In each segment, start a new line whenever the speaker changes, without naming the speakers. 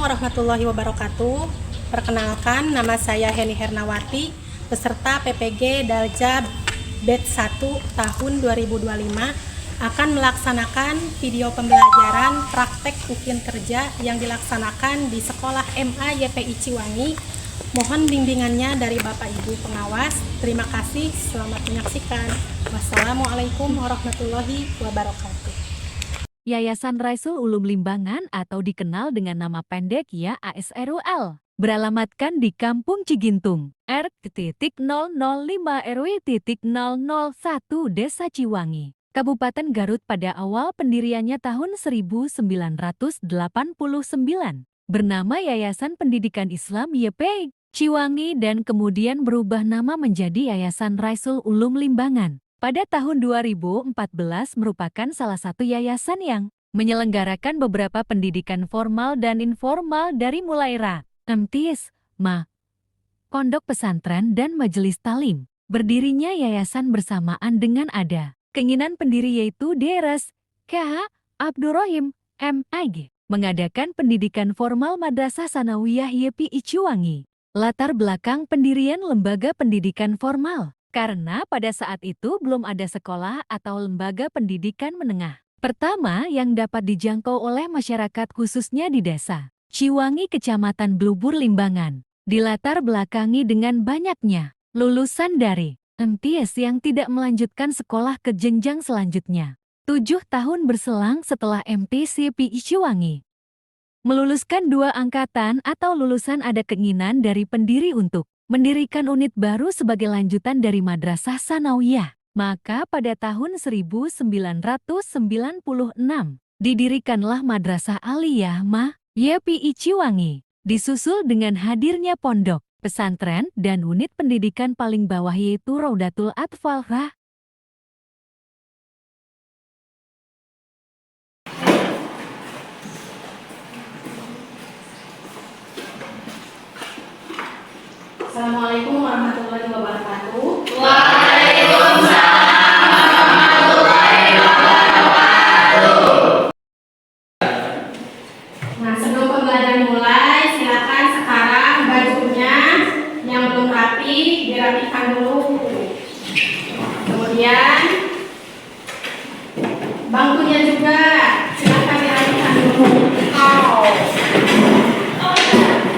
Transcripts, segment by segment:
warahmatullahi wabarakatuh. Perkenalkan, nama saya Heni Hernawati, peserta PPG Dalja Batch 1 tahun 2025 akan melaksanakan video pembelajaran praktek UKIN kerja yang dilaksanakan di Sekolah MA YPI Ciwangi. Mohon bimbingannya dari Bapak Ibu pengawas. Terima kasih, selamat menyaksikan. Wassalamualaikum warahmatullahi wabarakatuh.
Yayasan Raisul Ulum Limbangan atau dikenal dengan nama pendek YASRUL, beralamatkan di Kampung Cigintung, R.005 RW.001 Desa Ciwangi, Kabupaten Garut pada awal pendiriannya tahun 1989, bernama Yayasan Pendidikan Islam YPI Ciwangi dan kemudian berubah nama menjadi Yayasan Raisul Ulum Limbangan. Pada tahun 2014 merupakan salah satu yayasan yang menyelenggarakan beberapa pendidikan formal dan informal dari mulai MTIS, pondok pesantren dan majelis talim. Berdirinya yayasan bersamaan dengan ada keinginan pendiri yaitu Drs. K.H. Abdurrahim, M.Ag. mengadakan pendidikan formal Madrasah Sanawiyah YPI Ciwangi. Latar belakang pendirian lembaga pendidikan formal. Karena pada saat itu belum ada sekolah atau lembaga pendidikan menengah pertama yang dapat dijangkau oleh masyarakat khususnya di desa Ciwangi, Kecamatan Blubur, Limbangan. Dilatar belakangi dengan banyaknya lulusan dari MTS yang tidak melanjutkan sekolah ke jenjang selanjutnya. 7 tahun berselang setelah MTS YPI Ciwangi meluluskan 2 angkatan atau lulusan, ada keinginan dari pendiri untuk mendirikan unit baru sebagai lanjutan dari Madrasah Sanawiyah. Maka pada tahun 1996 didirikanlah Madrasah Aliyah YPI Ciwangi. Disusul dengan hadirnya pondok, pesantren, dan unit pendidikan paling bawah yaitu Raudatul Atfal.
Assalamualaikum warahmatullahi wabarakatuh.
Waalaikumsalam warahmatullahi wabarakatuh.
Nah, sebelum pembelajaran dimulai, silakan sekarang bajunya yang belum rapi dirapikan dulu. Kemudian bangkunya juga silakan dirapikan dulu.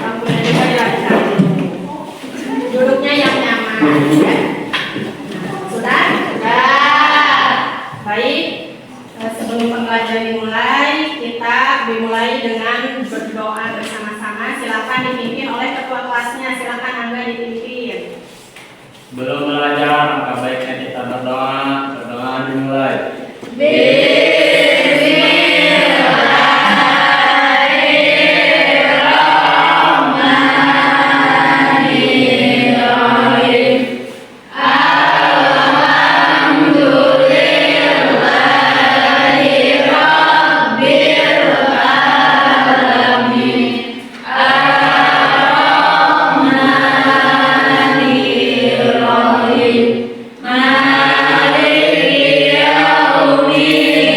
Bangkunya juga dirapikan dulu. Duduknya yang nyaman, ya. Sudah? Sudah. Baik. Sebelum pembelajaran dimulai, kita dimulai dengan berdoa bersama-sama. Silakan dipimpin oleh ketua kelasnya. Silakan Angga dipimpin.
Belum belajar, maka baiknya kita berdoa. Berdoa dimulai.
Maliki yaumil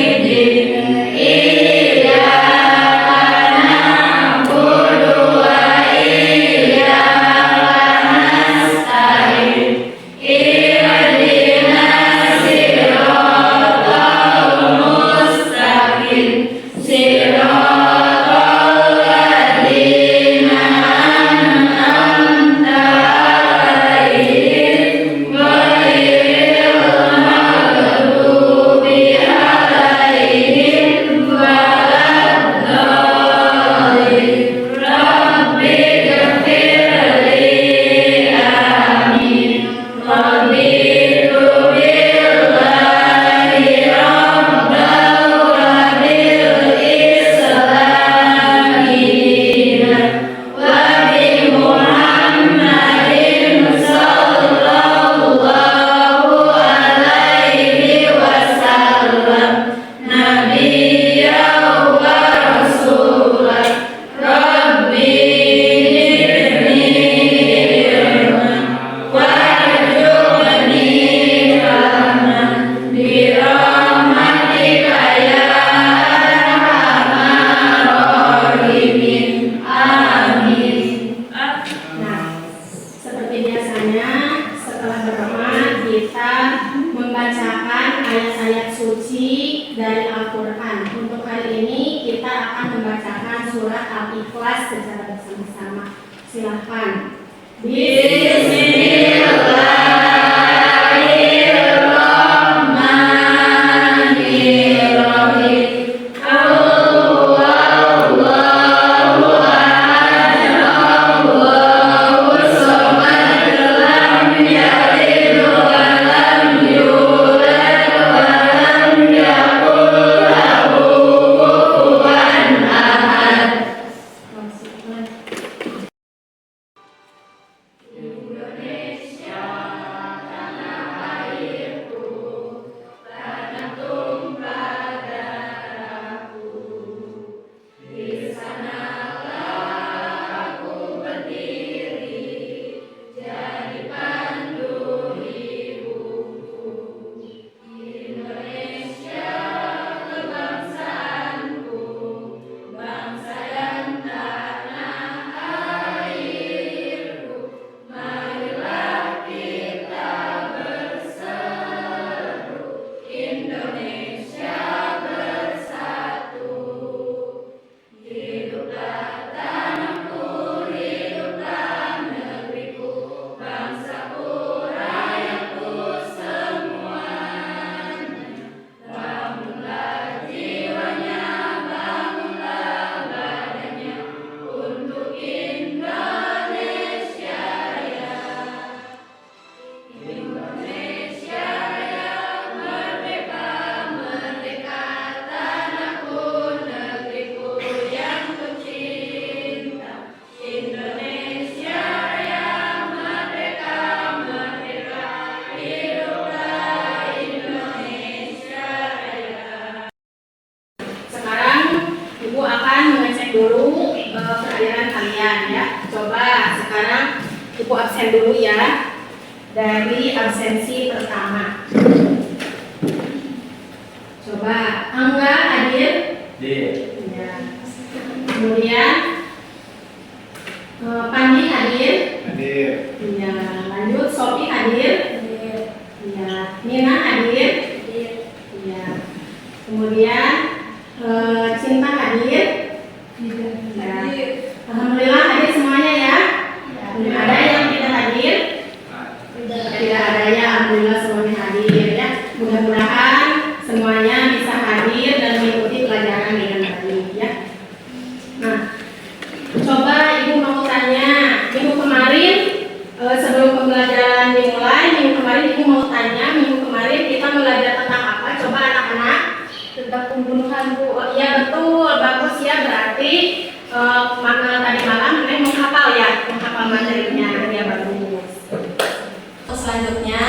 surat Al-Ikhlas secara bersama-sama. Silahkan. Ibu akan mengecek dulu kehadiran kalian ya. Coba sekarang Ibu absen dulu ya. Dari absensi pertama. Coba Angga hadir? Ya. Kemudian Pandi hadir?
Hadir.
Ya. Lanjut Sophie hadir? Ya. Nina hadir? Ya. Kemudian Cinta hadir? Ya. Alhamdulillah hadir semuanya ya. Ada yang tidak hadir? Tidak ada ya. Alhamdulillah semuanya hadir ya. Mudah-mudahan semuanya bisa hadir dan mengikuti pelajaran dengan baik ya. Nah, coba Ibu mau tanya. Minggu kemarin sebelum pembelajaran dimulai, minggu kemarin Ibu mau tanya. Minggu kemarin kita belajar tentang apa? Coba anak-anak. Tentang pembunuhan Bu. Oh, iya betul, bagus ya, berarti tadi malam Neng menghafal ya, menghafal materinya ya, bagus. Selanjutnya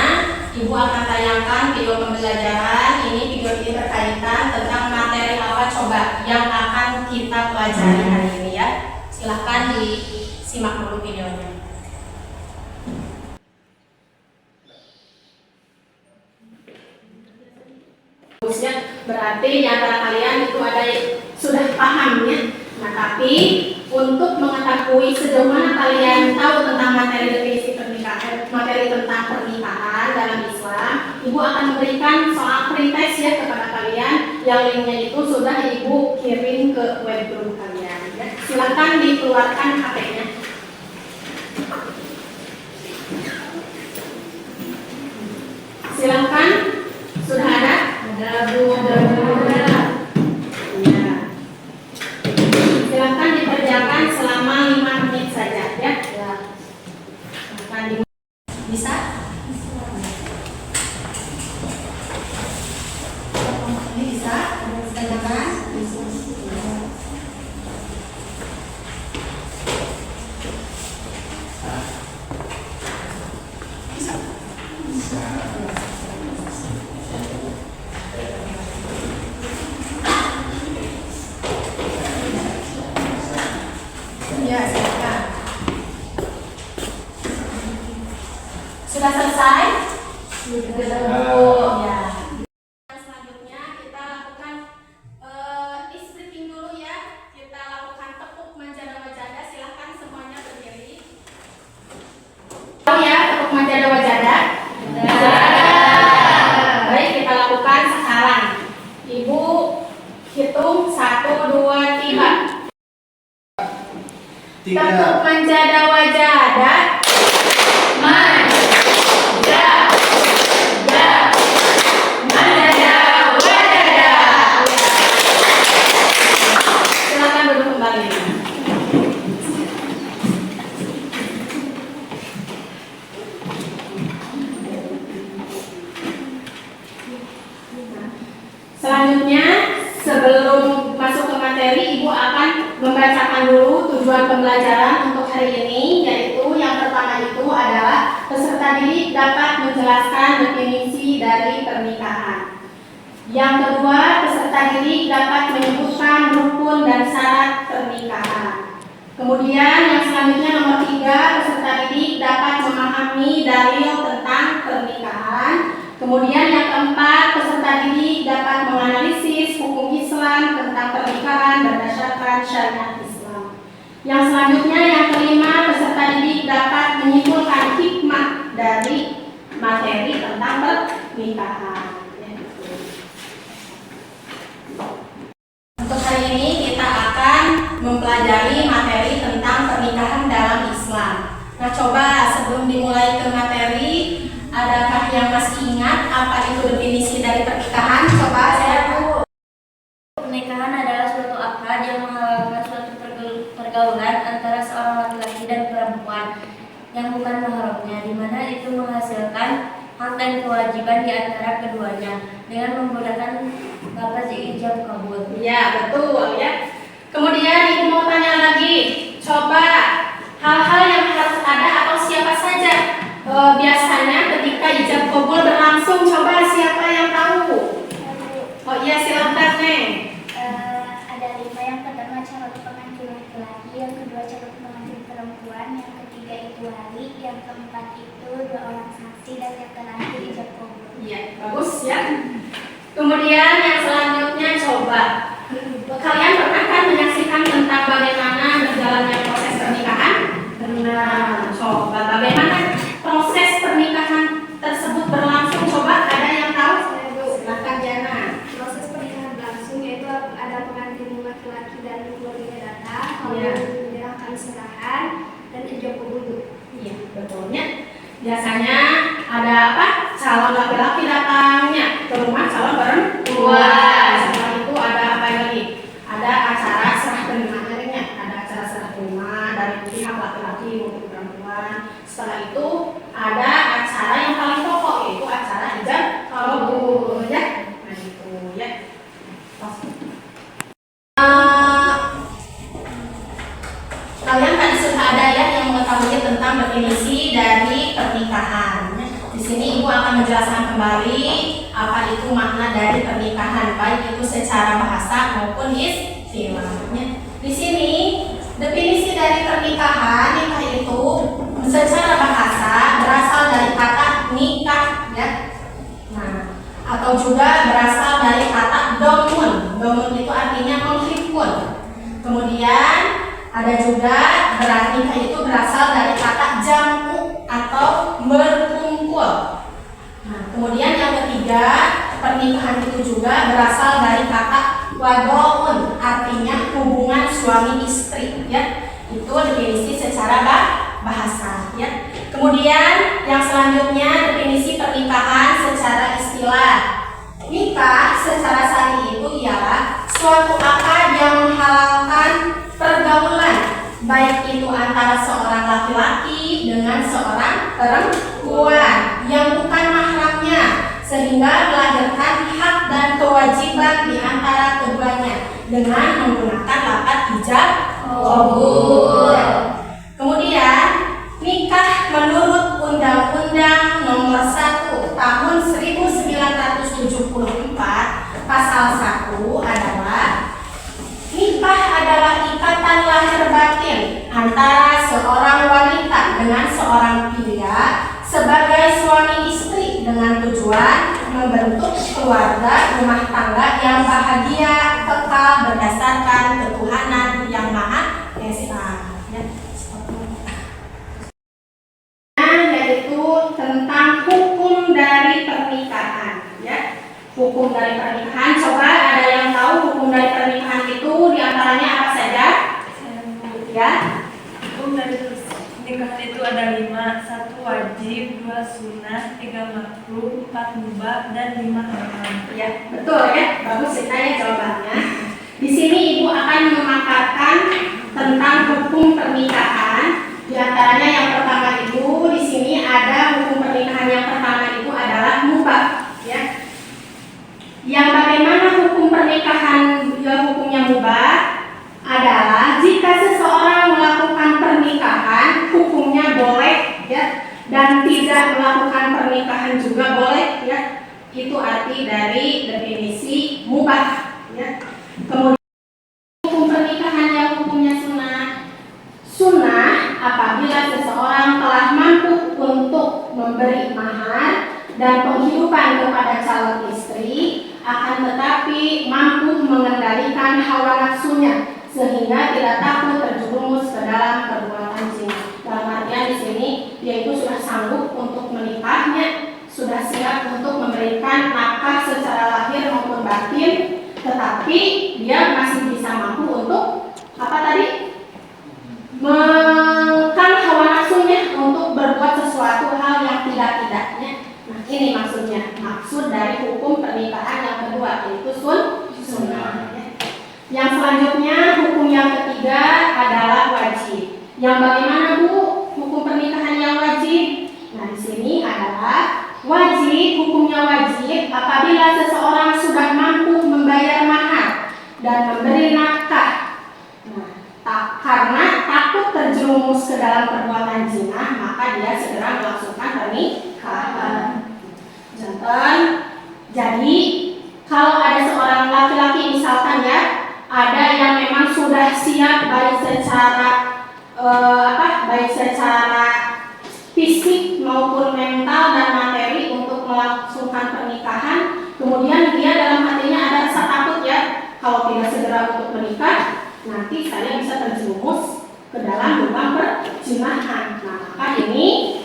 Ibu akan tayangkan video pembelajaran. Video ini berkaitan tentang materi apa coba yang akan kita pelajari hari ini ya. Silahkan disimak dulu videonya. Berarti di antara kalian itu ada yang sudah paham ya. Nah, tapi untuk mengetahui sejauh mana kalian tahu tentang materi definisi pernikahan, materi tentang pernikahan dalam Islam, Ibu akan memberikan soal pretest ya kepada kalian, yang linknya itu sudah Ibu kirim ke web group kalian ya. Silakan dikeluarkan HP-nya. Silakan. Sudah ada? Ada. Ya. Silakan dikerjakan selama 5 menit saja ya. Silakan bisa? Ini bisa? Silakan. Ya, silakan. Sudah selesai? Sudah. Ya. Selanjutnya kita lakukan stripping dulu ya. Kita lakukan tepuk manjada wajada. Silakan semuanya berdiri. Oh ya, tepuk manjada wajada. Baik, kita lakukan sekarang. Ibu hitung 1, 2, 3. Tepuk menjada wajada. Silakan duduk kembali. Selanjutnya, sebelum masuk ke materi, Ibu akan membacakan dulu tujuan pembelajaran untuk hari ini, yaitu yang pertama itu adalah peserta didik dapat menjelaskan definisi dari pernikahan. Yang kedua, peserta didik dapat menyebutkan rukun dan syarat pernikahan. Kemudian yang selanjutnya nomor 3, peserta didik dapat memahami dalil tentang pernikahan. Kemudian yang keempat, peserta didik dapat menganalisis hukum Islam tentang pernikahan berdasarkan syariat Islam. Yang selanjutnya yang kelima, peserta didik dapat menyimpulkan hikmah dari materi tentang pernikahan. Untuk hari ini kita akan mempelajari materi tentang pernikahan dalam Islam. Nah, coba sebelum dimulai ke materi, adakah yang masih ingat apa itu definisi dari pernikahan? Coba saya tahu.
Pernikahan adalah suatu akad yang menghalalkan suatu pergaulan antara seorang laki-laki dan perempuan yang bukan mahramnya, di mana itu menghasilkan hak dan kewajiban di antara keduanya dengan menggunakan lafaz ijab kabul.
Ya, betul ya. Kemudian Ibu mau tanya lagi, coba hal-hal yang harus ada atau siapa saja biasanya ketika ijab kabul berlangsung, coba siapa yang tahu? Oh iya, silakan Neng.
Ada 5. Yang pertama calon pengantin laki-laki, yang kedua calon pengantin perempuan, yang ketiga itu wali, yang keempat itu 2 orang saksi, dan yang terakhir ijab kabul.
Iya, bagus ya. Kemudian yang selanjutnya coba kalian pernah kan menyaksikan tentang bagaimana berjalannya proses pernikahan? Pernah. Coba bagaimana proses pernikahan tersebut berlangsung? Coba ada yang tahu? Silakan Jana.
Proses pernikahan berlangsung yaitu ada pengantin laki-laki dan keluarga datang,
Iya.
menyerahkan serahan dan ijab kabul.
Iya, betulnya. Biasanya ada apa? Calon laki-laki datangnya ke rumah calon perempuan. Setelah itu ada apa lagi? Ada acara serah terima harinya. Ada acara serah terima dari pihak laki-laki maupun perempuan. Setelah itu ada acara yang paling pokok, yaitu acara ijab kabul ya. Nah itu ya. Kalian tadi sudah ada ya yang mengetahui tentang definisi dari pernikahan. Di sini Ibu akan menjelaskan kembali apa itu makna dari pernikahan, baik itu secara bahasa maupun istilahnya. Di sini definisi dari pernikahan, nikah itu secara bahasa berasal dari kata nikah ya. Nah, atau juga berasal dari kata domun. Domun itu artinya menghimpun. Kemudian ada juga berarti nikah itu berasal dari kata jamu atau berkumpul. Nah, kemudian yang ketiga, pernikahan itu juga berasal dari kata wadoun, artinya hubungan suami istri ya. Itu definisi secara bahasa ya. Kemudian yang selanjutnya definisi pernikahan secara istilah. Nikah secara syar'i itu ialah suatu akad yang menghalalkan pergaulan, baik itu antara seorang laki-laki dengan seorang perempuan yang bukan mahramnya, sehingga melahirkan hak dan kewajiban di antara keduanya dengan menggunakan lafaz ijab kabul. Kemudian nikah menurut Undang-Undang Nomor 1 Tahun 1974 Pasal 1 adalah nikah adalah ikatan lahir batin antara seorang wanita dengan seorang pria sebagai suami istri dengan tujuan membentuk keluarga rumah tangga yang bahagia kekal berdasarkan ketuhanan yang Maha Esa. Yaitu tentang hukum dari pernikahan. Ya, hukum dari pernikahan. Coba ada yang tahu hukum dari pernikahan itu diantaranya apa saja? Ya,
pernikahan itu ada 5, 1 wajib, 2 sunnah, 3 makruh, 4 mubah, dan 5 haram.
Ya, betul ya. Bagus sekali jawabannya. Di sini Ibu akan memaparkan tentang hukum pernikahan. Di antaranya yang pertama itu di sini ada hukum pernikahan yang pertama itu adalah mubah, ya. Yang bagaimana hukum pernikahan hukumnya mubah adalah jika seseorang melakukan pernikahan hukumnya boleh, ya, dan tidak melakukan pernikahan juga boleh, ya. Itu arti dari definisi mubah, ya. Kemudian hukum pernikahan yang hukumnya sunnah. Sunnah apabila seseorang telah mampu untuk memberi mahar dan penghidupan kepada calon istri, akan tetapi mampu mengendalikan hawa nafsunya sehingga tidak takut terjerumus ke dalam perbuatan zina. Dalam artian di sini dia itu sudah sanggup untuk menikahnya, sudah siap untuk memberikan nafkah secara lahir maupun batin, tetapi dia masih bisa mampu untuk apa tadi? Mengekang hawa nafsunya untuk berbuat sesuatu hal yang tidak-tidaknya. Nah, ini maksudnya, maksud dari hukum pernikahan yang kedua, yaitu sunnah. Yang selanjutnya, hukum yang ketiga adalah wajib. Yang bagaimana Bu hukum pernikahan yang wajib? Nah, di sini adalah wajib, hukumnya wajib apabila seseorang sudah mampu membayar mahar dan memberi nafkah. Nah, karena takut terjerumus ke dalam perbuatan zina, maka dia segera melangsungkan pernikahan. Jadi kalau ada seorang laki-laki misalkan ya, ada yang memang sudah siap baik secara fisik maupun mental dan materi untuk melangsungkan pernikahan, kemudian dia dalam hatinya ada rasa takut ya, kalau tidak segera untuk menikah nanti saya bisa terjerumus ke dalam lubang perzinahan. Nah, maka ini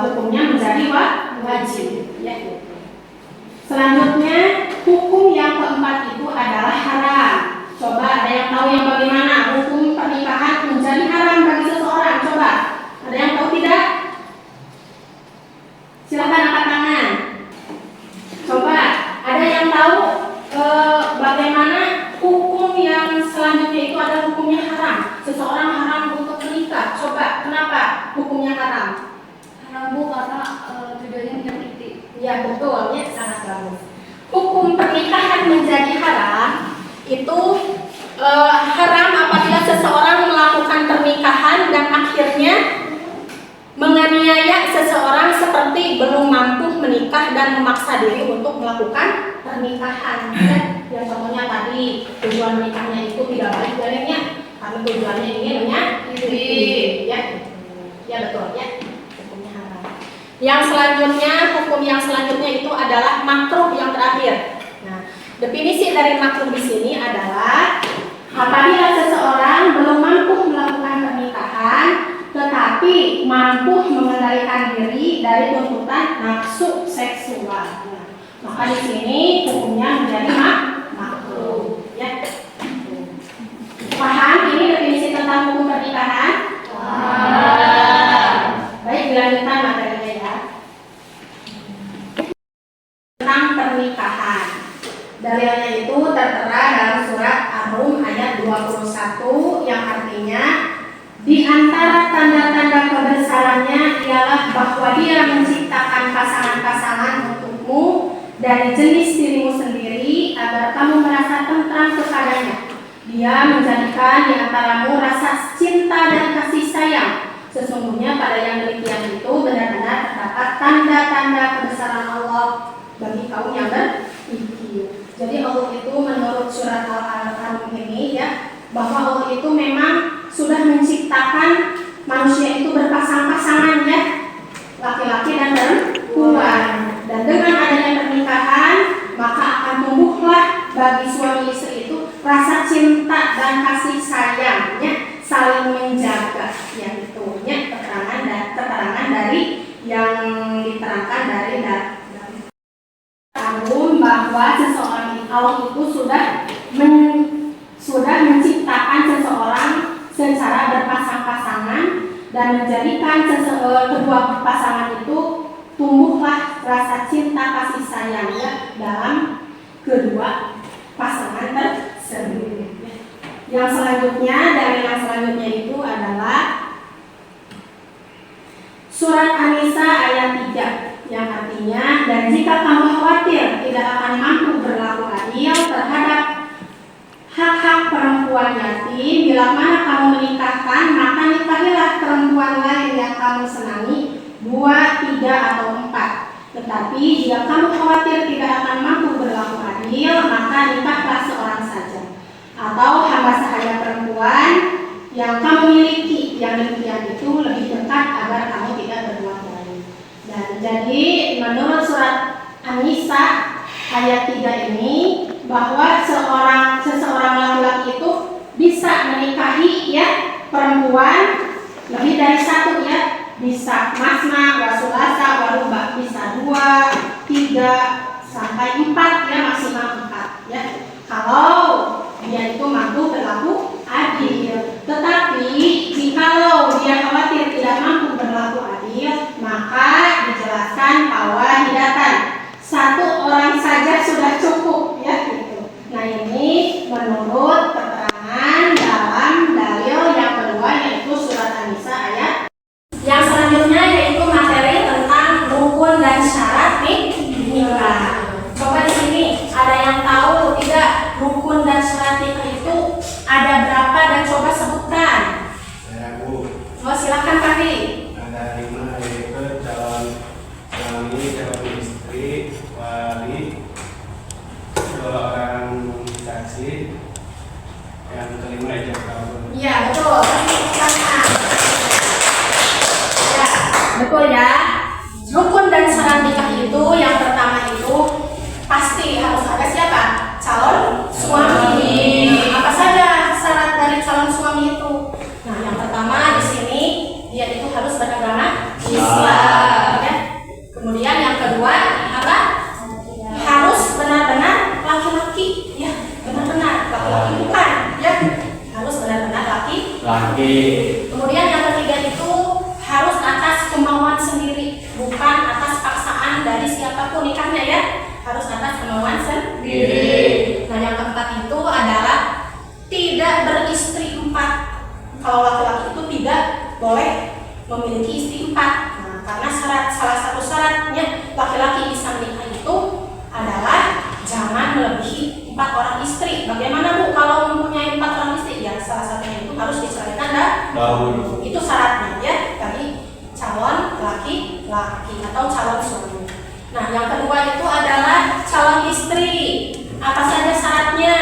hukumnya menjadi wajib, ya. Selanjutnya, hukum yang keempat itu adalah haram. Coba ada yang tahu yang bagaimana hukum pernikahan menjadi haram bagi seseorang? Coba, ada yang tahu tidak? Silakan angkat tangan. Coba, ada yang tahu bagaimana hukum yang selanjutnya itu adalah hukumnya haram? Seseorang haram untuk menikah. Coba, kenapa hukumnya haram?
Haram Bu karena tujuannya menyakiti.
Ya betul, ya sangat bagus. Hukum pernikahan menjadi haram itu haram apabila seseorang melakukan pernikahan dan akhirnya menganiaya seseorang seperti belum mampu menikah dan memaksa diri untuk melakukan pernikahan. Ya contohnya tadi tujuan menikahnya itu tidak baik dalilnya, karena tujuannya ingin menyakiti. Ya betul ya. Yang selanjutnya, hukum yang selanjutnya itu adalah makruh yang terakhir. Nah, definisi dari makruh di sini adalah apabila seseorang belum mampu melakukan pernikahan, tetapi mampu mengendalikan diri dari tuntutan nafsu seksual. Nah, maka di sini hukumnya menjadi makruh. Ya. Paham ini definisi tentang hukum pernikahan? Baik, dilanjutkan materinya ya. Tentang pernikahan. Dalilnya itu tertera dalam surat Ar-Rum ayat 21 yang artinya di antara tanda-tanda kebesarannya ialah bahwa dia menciptakan pasangan-pasangan untukmu dari jenis dirimu sendiri agar kamu merasa tentram kepadanya. Dia menjadikan di antaramu rasa cinta dan kasih sayang. Sesungguhnya pada yang demikian itu benar-benar terdapat tanda-tanda kebesaran Allah bagi kaum yang berpikir. Jadi Allah itu menurut surat Al-Rum ini ya, bahwa Allah itu memang sudah menciptakan manusia itu berpasang-pasangan ya, laki-laki dan perempuan. Dan dengan adanya pernikahan maka akan tumbuhlah bagi suami istri itu rasa cinta dan kasih sayangnya, saling menjaga. Yang itu ya keterangan dari yang diterangkan dari bahwa seseorang Allah itu sudah menciptakan seseorang secara berpasang-pasangan dan dan menjadikan kedua pasangan itu tumbuhlah rasa cinta kasih sayang ya dalam kedua pasangan tersebut. Yang selanjutnya itu adalah surat An-Nisa ayat 3 yang artinya, dan jika kamu khawatir tidak akan mampu berlaku adil terhadap hak-hak perempuan yatim, bila mana kamu menikahkan, maka nikahilah perempuan lain yang kamu senangi, 2, 3, atau 4. Tetapi jika kamu khawatir tidak akan mampu berlaku adil, maka nikahlah seorang saja, atau hamba sahaya perempuan yang kamu miliki, yang demikian itu lebih dekat agar kamu tidak berbuat lain. Dan jadi menurut surat An-Nisa ayat 3 ini, bahwa seseorang laki-laki itu bisa menikahi ya perempuan lebih dari satu ya, bisa masna, wasulasa, waruba, bisa 2, 3, sampai 4 ya, maksimal 4 ya. Kalau dia itu mampu berlaku adil. Tetapi jikalau dia khawatir tidak mampu berlaku adil, maka dijelaskan bahwa hidatan 1 orang saja sudah cukup ya gitu. Nah ini menurut keterangan dalam dalil yang kedua, yaitu surat An-Nisa ayat. Yang selanjutnya yaitu materi tentang rukun dan syarat nikah. Coba di sini ada yang tahu tidak rukun dan syarat nikah itu ada berapa, dan coba sebutkan. Oh silakan Pak Ri.
Ada 5, yaitu calon suami, calon istri, wali, 2 orang saksi, yang kelima ijab kabul.
Iya betul. Ya betul ya. Rukun dan syarat nikah itu yang pertama itu pasti harus ada siapa? Calon suami. Apa saja syarat dari calon suami itu? Nah yang pertama di sini dia itu harus beragama Islam ya. Kemudian yang kedua apa? Harus benar-benar laki-laki ya, benar-benar laki-laki bukan ya, harus benar-benar laki. Kemudian yang ketiga itu harus atas kemauan sendiri, bukan atas paksaan dari siapapun nikahnya ya, harus atas kemauan sendiri. Nah yang keempat itu adalah tidak beristri 4. Kalau laki-laki itu tidak boleh memiliki istri 4. Nah karena salah satu syaratnya laki-laki bisa menikah itu adalah jangan melebihi 4 orang istri. Bagaimana Bu kalau mempunyai 4 orang istri? Ya salah satunya itu harus diceraikan dahulu. Itu syaratnya ya, tadi calon laki-laki atau calon suami. Nah yang kedua itu adalah calon istri. Apa saja syaratnya?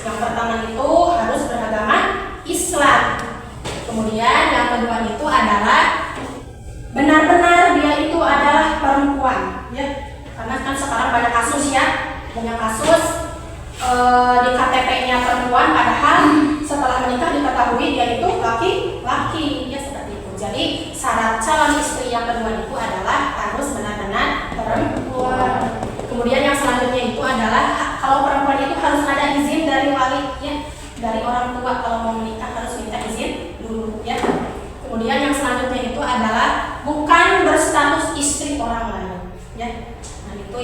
Yang pertama itu harus beragama Islam. Kemudian yang kedua itu adalah benar-benar dia itu adalah perempuan ya. Karena kan sekarang banyak kasus ya, di KTP-nya perempuan, padahal setelah menikah diketahui dia itu laki-laki ya, seperti itu. Jadi syarat calon istri yang kedua itu adalah harus benar-benar perempuan. Kemudian yang selanjutnya itu adalah kalau perempuan itu harus ada izin dari wali ya, dari orang tua. Kalau mau menikah harus minta izin dulu ya. Kemudian yang selanjutnya itu adalah bukan berstatus istri orang lain ya. Nah itu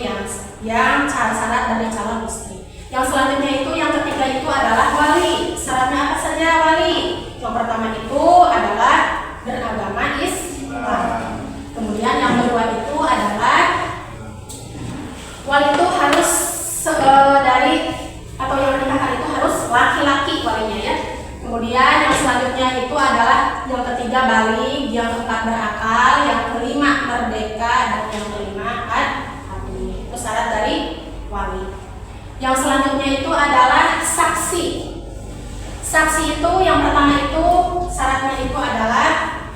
yang syarat dari calon istri. Yang selanjutnya itu yang ketiga itu adalah wali. Syaratnya apa saja wali? Yang pertama itu adalah beragama Islam. Kemudian yang kedua itu adalah wali itu harus dari atau yang menikahkan itu harus laki-laki walinya ya. Kemudian yang selanjutnya itu adalah yang ketiga balik, yang keempat berakal, yang kelima merdeka, dan yang kelima adil. Itu syarat dari wali. Yang selanjutnya itu adalah saksi. Saksi itu yang pertama itu syaratnya itu adalah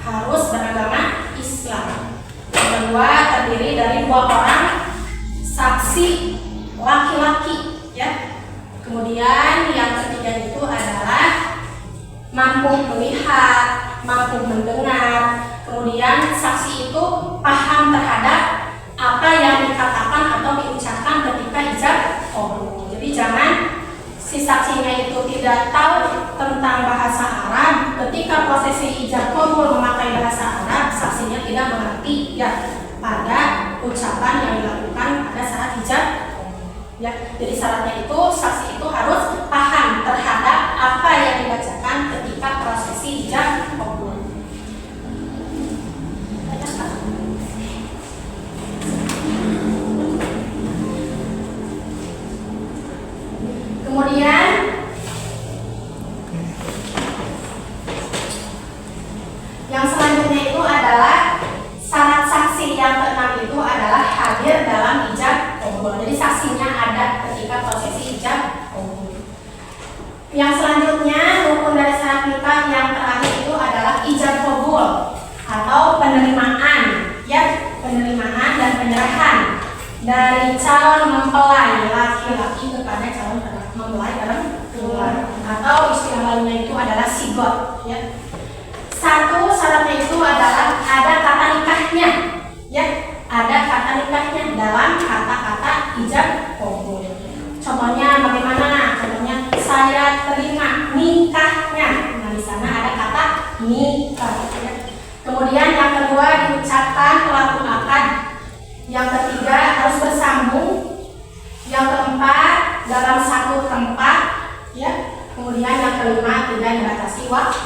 harus beragama Islam. Yang kedua terdiri dari 2 orang saksi laki-laki ya. Kemudian yang ketiga itu adalah mampu melihat, mampu mendengar. Kemudian saksi itu paham terhadap apa yang dikatakan atau diucapkan ketika ijab qabul. Jadi jangan si saksinya itu tidak tahu tentang bahasa Arab, ketika ketika prosesi ijab qabul memakai bahasa Arab, saksinya tidak mengerti ya pada ucapan yang dilakukan pada saat ijab qabul. Ya, jadi syaratnya itu saksi itu harus paham terhadap apa yang dibacakan ketika prosesi ijab qabul. Kemudian yang selanjutnya itu adalah syarat saksi yang keenam itu adalah hadir dalam ijab qabul. Jadi saksinya ada ketika prosesi ijab qabul. Yang selanjutnya rukun dari syarat nikah yang terakhir itu adalah ijab qabul atau penerimaan, ya, penerimaan dan penyerahan dari calon mempelai laki-laki kepada calon mempelai perempuan, atau istilah lainnya itu adalah sigot, ya. Satu syaratnya itu adalah ada kata nikahnya, ya, ada kata nikahnya dalam kata-kata ijab qabul. Contohnya bagaimana? Contohnya saya terima nikahnya. Nah, di sana ada kata nikah, ya. Kemudian yang kedua diucapkan pelaku akad. Yang ketiga harus bersambung. Yang keempat dalam satu tempat, ya. Kemudian yang kelima tidak dibatasi waktu.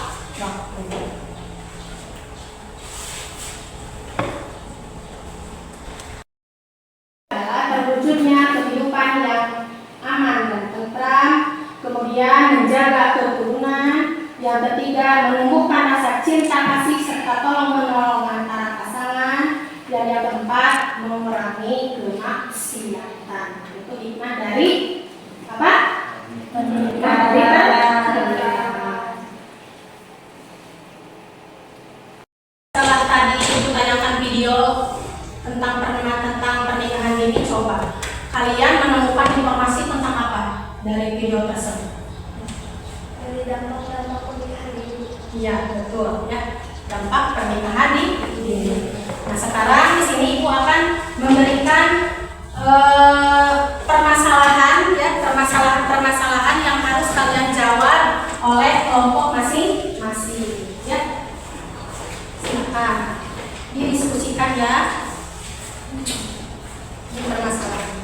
Adalah terwujudnya kehidupan yang aman dan tentram, kemudian menjaga keturunan. Yang ketiga menumbuhkan rasa cinta kasih serta tolong menolong antara pasangan. Dan yang keempat mengurangi kemaksiatan. Itu hikmah dari apa? Setelah tadi ibu tanyakan video tentang pernikahan dini, coba kalian menemukan informasi tentang apa dari video tersebut?
Dari dampak-dampak pernikahan dini.
Iya, betul, ya, dampak pernikahan dini. Nah, sekarang di sini ibu akan memberikan permasalahan, ya, permasalahan yang harus kalian jawab oleh kelompok masing-masing, ya. Silakan didiskusikan, ya. Ini permasalahan.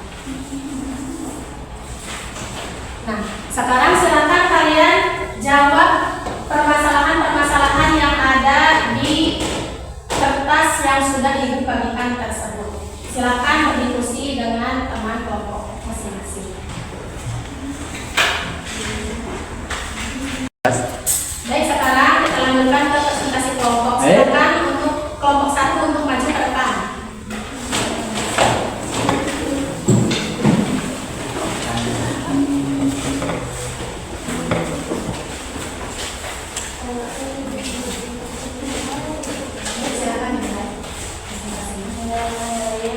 Nah, sekarang silakan kalian jawab permasalahan-permasalahan yang ada di kertas yang sudah ibu bagikan tersebut. Silakan berdiskusi dengan teman kelompok masing-masing. Baik, sekarang kita lanjutkan ke presentasi kelompok. Silakan untuk kelompok 1 untuk maju ke depan.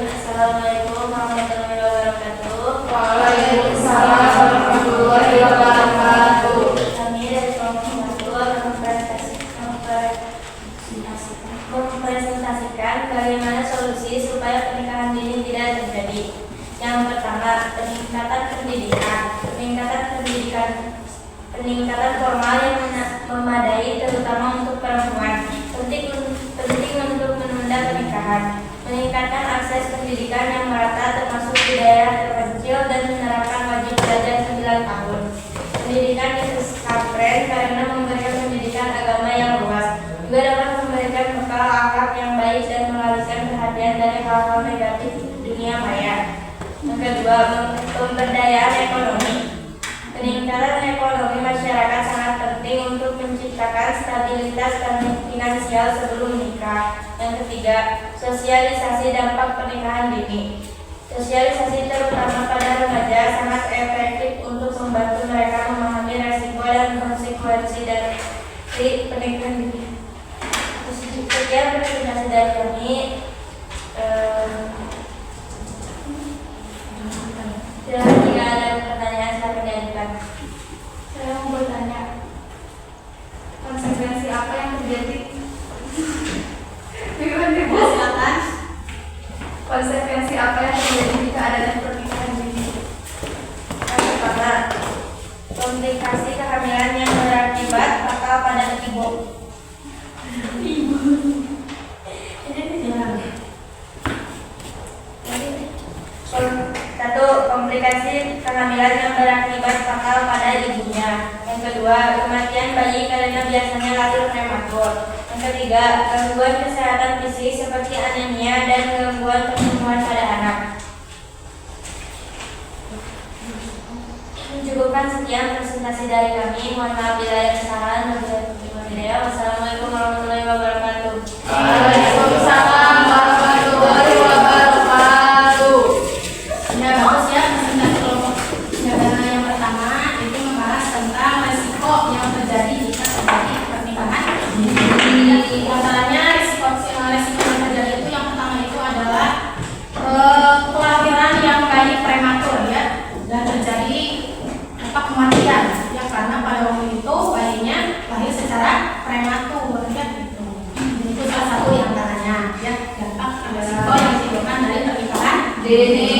Assalamualaikum warahmatullahi wabarakatuh.
Waalaikumsalam warahmatullahi wabarakatuh.
Kami dari kelompok 1 akan mempresentasikan bagaimana solusi supaya pernikahan dini tidak terjadi. Yang pertama, peningkatan formal yang memadai terutama untuk perempuan. Penting untuk menunda pernikahan. Meningkatkan akses pendidikan yang merata termasuk di daerah terpencil dan menerapkan wajib belajar 9 tahun. Pendidikan yang keren karena memberikan pendidikan agama yang luas. Juga dapat memberikan bekal akhlak yang baik dan mengalihkan perhatian dari hal-hal negatif dunia maya. Yang kedua, pemberdayaan ekonomi. Peningkatan ekonomi masyarakat sangat penting untuk menciptakan stabilitas finansial sebelum nikah. Yang ketiga, sosialisasi dampak pernikahan dini. Sosialisasi terutama pada remaja sangat efektif untuk membantu mereka memahami resiko dan konsekuensi dari pernikahan dini. Sekian presentasi dari kami. Jika ada pertanyaan silakan diajukan.
Saya mau bertanya, konsekuensi apa yang terjadi?
Silakan.
Konsekuensi apa yang terjadi jika adanya pernikahan dini?
Yang pertama, komplikasi kehamilan yang berakibat fatal pada ibu. komplikasi kehamilan yang berakibat fatal pada ibunya. Yang kedua, kematian bayi karena biasanya lahir prematur. Yang ketiga, gangguan kesehatan fisik seperti anemia dan gangguan pertumbuhan pada anak. Mencukupkan sekian presentasi dari kami. Mohon maaf bila ada kesalahan. Wassalamualaikum warahmatullahi wabarakatuh.
Waalaikumsalam warahmatullahi wabarakatuh. Ya, bagus ya presentasi kelompok sederhana yang pertama itu membahas tentang resiko yang terjadi jika terjadi pernikahan. Di antaranya resiko yang terjadi itu yang pertama itu adalah kelahiran yang bayi prematur ya, dan terjadi kematian ya, karena pada waktu itu bayinya lahir secara prematur ya gitu. Itu salah satu di antaranya ya, dampak resiko yang ditimbulkan dari pernikahan dini.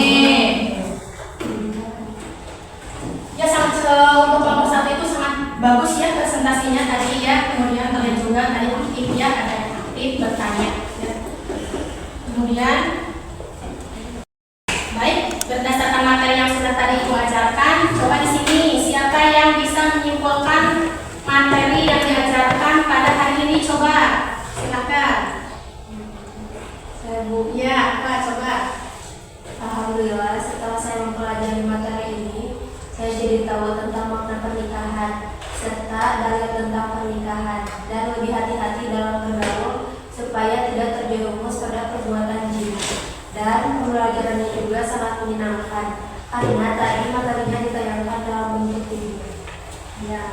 Ya, sangat untuk kelompok satu itu sangat bagus ya presentasinya tadi ya. Kemudian kalian juga tadi aktif ya, ada yang aktif bertanya ya. Kemudian baik, berdasarkan materi yang sudah tadi Ibu ajarkan, coba di sini siapa yang bisa menyimpulkan materi yang diajarkan pada hari ini? Coba silakan.
Saya Bu.
Ya, Pak, coba.
Alhamdulillah, setelah saya mempelajari materi ini, saya jadi tahu tentang makna pernikahan serta dalil tentang pernikahan dan lebih hati-hati dalam bergaul supaya tidak terjerumus pada perbuatan jina. Dan pembelajarannya juga sangat menyenangkan karena tadi materinya ditayangkan dalam bentuk video.
Ya,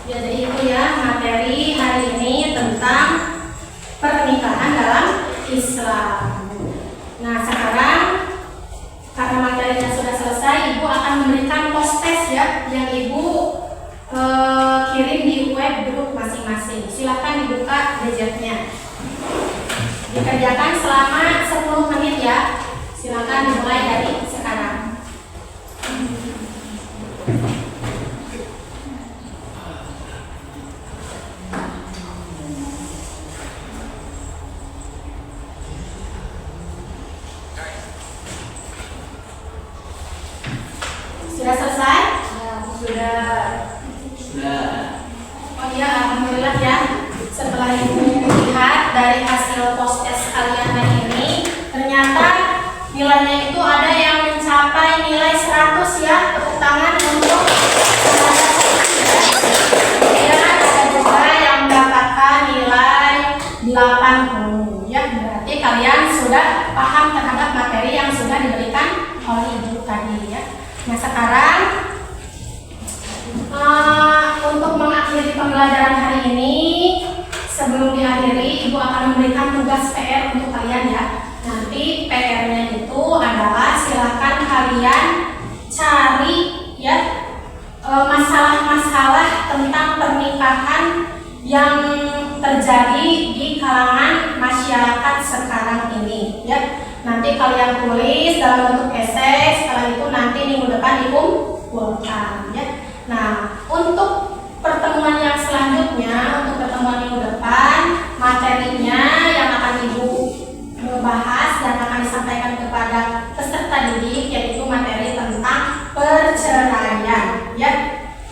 jadi itu ya materi hari ini tentang pernikahan dalam Islam. Nah, sekarang karena materinya sudah selesai, Ibu akan memberikan post test ya, yang Ibu kirim di web grup masing-masing. Silakan dibuka gadgetnya. Dikerjakan selama 10 menit ya. Silakan dimulai dari sekarang. Sudah selesai?
Ya, sudah.
Oh iya, alhamdulillah ya. Setelah Ibu lihat dari hasil post test kalian hari ini, ternyata nilainya itu ada yang mencapai nilai 100 ya. Tepuk tangan untuk kemudian ada juga yang mendapatkan nilai 80 ya. Berarti kalian sudah paham terhadap materi yang sudah diberikan oleh Ibu tadi ya. Nah, sekarang untuk mengakhiri pembelajaran hari ini, sebelum diakhiri, Ibu akan memberikan tugas PR untuk kalian ya. Nanti PR-nya itu adalah silakan kalian cari ya masalah-masalah tentang pernikahan yang terjadi di kalangan masyarakat sekarang ini ya. Nanti kalian tulis dalam bentuk esai, setelah itu nanti minggu depan dikumpulkan ya. Nah, untuk pertemuan yang selanjutnya, untuk pertemuan minggu depan, materinya yang akan Ibu bahas dan akan disampaikan kepada peserta didik yaitu materi tentang perceraian ya.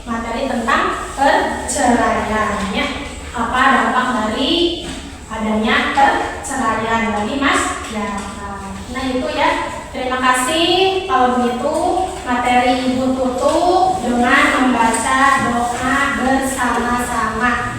Materi tentang perceraian ya. Apa dampak dari adanya perceraian bagi masyarakat. Nah, itu ya. Terima kasih. Kalau begitu, materi Ibu tutup dengan membaca doa bersama-sama.